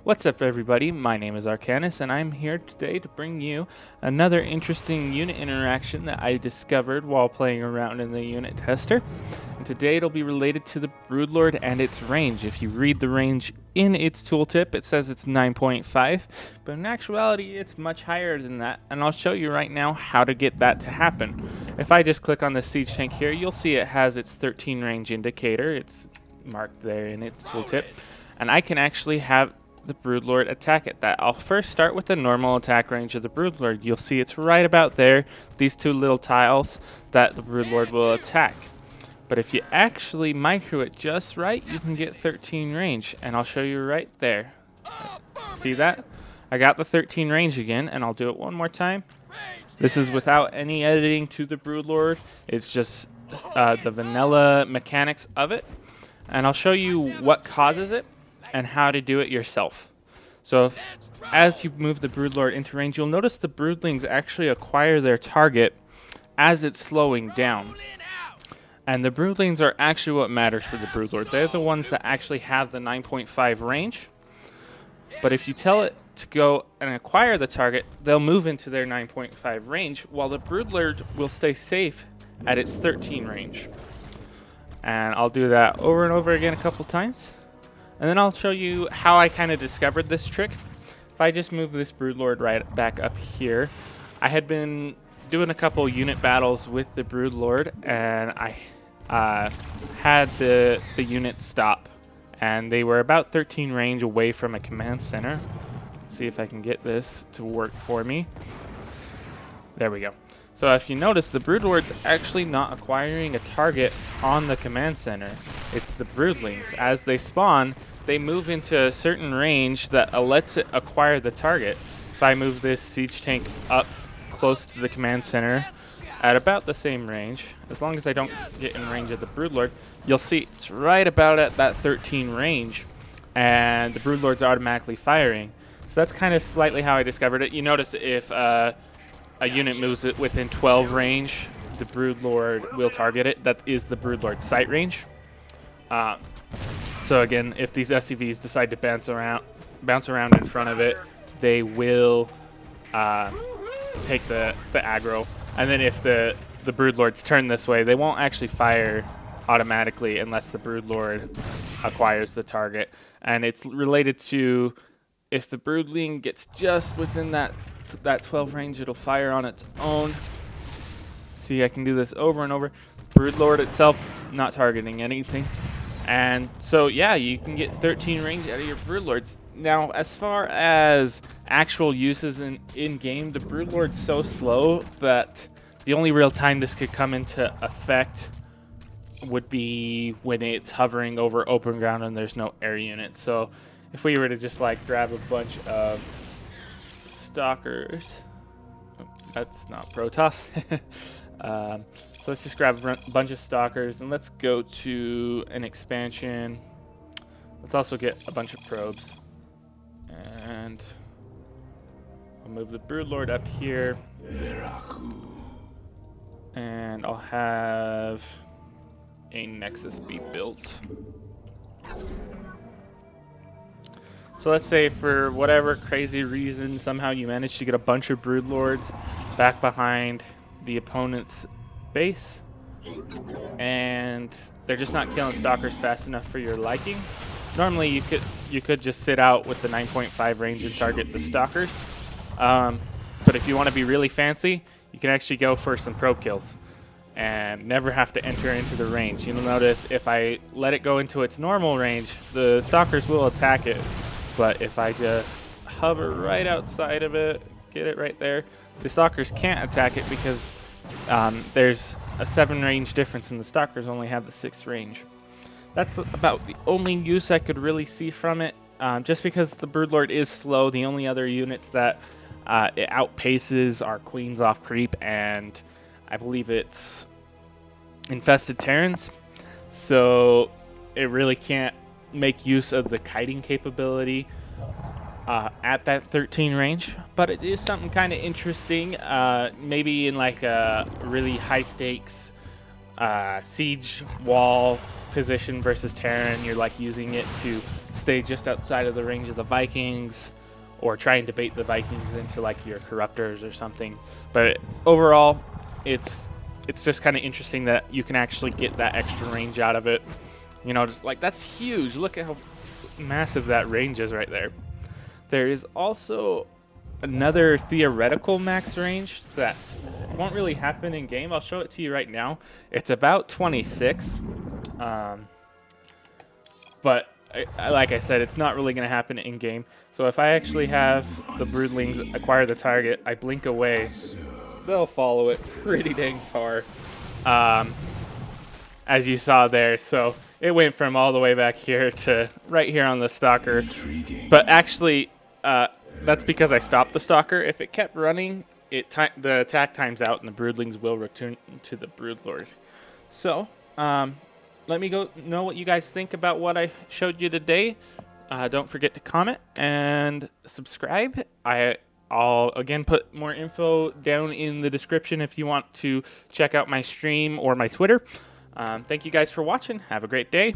What's up everybody, my name is Arcanus and I'm here today to bring you another interesting unit interaction that I discovered while playing around in the unit tester. And today it'll be related to the Broodlord and its range. If you read the range in its tooltip, it says it's 9.5, but in actuality it's much higher than that, and I'll show you right now how to get that to happen. If I just click on the siege tank here, you'll see it has its 13 range indicator. It's marked there in its tooltip, and I can actually have the Broodlord attack at that. I'll first start with the normal attack range of the Broodlord. You'll see it's right about there, these two little tiles that the Broodlord will attack. But if you actually micro it just right, you can get 13 range, and I'll show you right there. See that? I got the 13 range again, and I'll do it one more time. This is without any editing to the Broodlord. It's just the vanilla mechanics of it, and I'll show you what causes it and how to do it yourself. So as you move the Broodlord into range, you'll notice the broodlings actually acquire their target as it's slowing down. And the broodlings are actually what matters for the Broodlord. They're the ones that actually have the 9.5 range. But if you tell it to go and acquire the target, they'll move into their 9.5 range, while the Broodlord will stay safe at its 13 range. And I'll do that over and over again a couple times. And then I'll show you how I kind of discovered this trick. If I just move this Broodlord right back up here, I had been doing a couple unit battles with the Broodlord, and I had the units stop, and they were about 13 range away from a command center. Let's see if I can get this to work for me. There we go. So if you notice, the Broodlord's actually not acquiring a target on the command center. It's the broodlings. As they spawn, they move into a certain range that lets it acquire the target. If I move this siege tank up close to the command center at about the same range, as long as I don't get in range of the Broodlord, you'll see it's right about at that 13 range, and the Broodlord's automatically firing. So that's kind of slightly how I discovered it. You notice if a unit moves it within 12 range, the Broodlord will target it. That is the Broodlord's sight range. So again, if these SCVs decide to bounce around in front of it, they will take the aggro. And then if the Broodlords turn this way, they won't actually fire automatically unless the Broodlord acquires the target. And it's related to if the Broodling gets just within that 12 range, it'll fire on its own. See, I can do this over and over. Broodlord itself not targeting anything. And so yeah, you can get 13 range out of your Broodlords. Now, as far as actual uses in game, the Broodlord's so slow that the only real time this could come into effect would be when it's hovering over open ground and there's no air units. So if we were to just like grab a bunch of stalkers, that's not Protoss. So let's just grab a bunch of stalkers and let's go to an expansion. Let's also get a bunch of probes, and I'll move the Broodlord up here, and I'll have a Nexus be built. So let's say for whatever crazy reason, somehow you manage to get a bunch of Broodlords back behind the opponent's base, and they're just not killing stalkers fast enough for your liking. Normally you could just sit out with the 9.5 range and target the stalkers. But if you want to be really fancy, you can actually go for some probe kills and never have to enter into the range. You'll notice if I let it go into its normal range, the stalkers will attack it. But if I just hover right outside of it, get it right there, the stalkers can't attack it because there's a 7 range difference and the stalkers only have the 6 range. That's about the only use I could really see from it. Just because the Broodlord is slow, the only other units that it outpaces are Queens off creep, and I believe it's infested Terrans. So it really can't make use of the kiting capability at that 13 range, but it is something kind of interesting. Maybe in like a really high stakes siege wall position versus Terran, you're like using it to stay just outside of the range of the Vikings, or try and debate the Vikings into like your corruptors or something. But overall, it's just kind of interesting that you can actually get that extra range out of it. You know, just like that's huge. Look at how massive that range is right there. There is also another theoretical max range that won't really happen in game. I'll show it to you right now. It's about 26, but like I said, it's not really going to happen in game. So if I actually have the broodlings acquire the target, I blink away, they'll follow it pretty dang far, as you saw there. So it went from all the way back here to right here on the stalker. But actually, that's because I stopped the stalker. If it kept running, the attack times out and the broodlings will return to the Broodlord. So let me know what you guys think about what I showed you today. Don't forget to comment and subscribe. I'll again put more info down in the description if you want to check out my stream or my Twitter. Thank you guys for watching. Have a great day.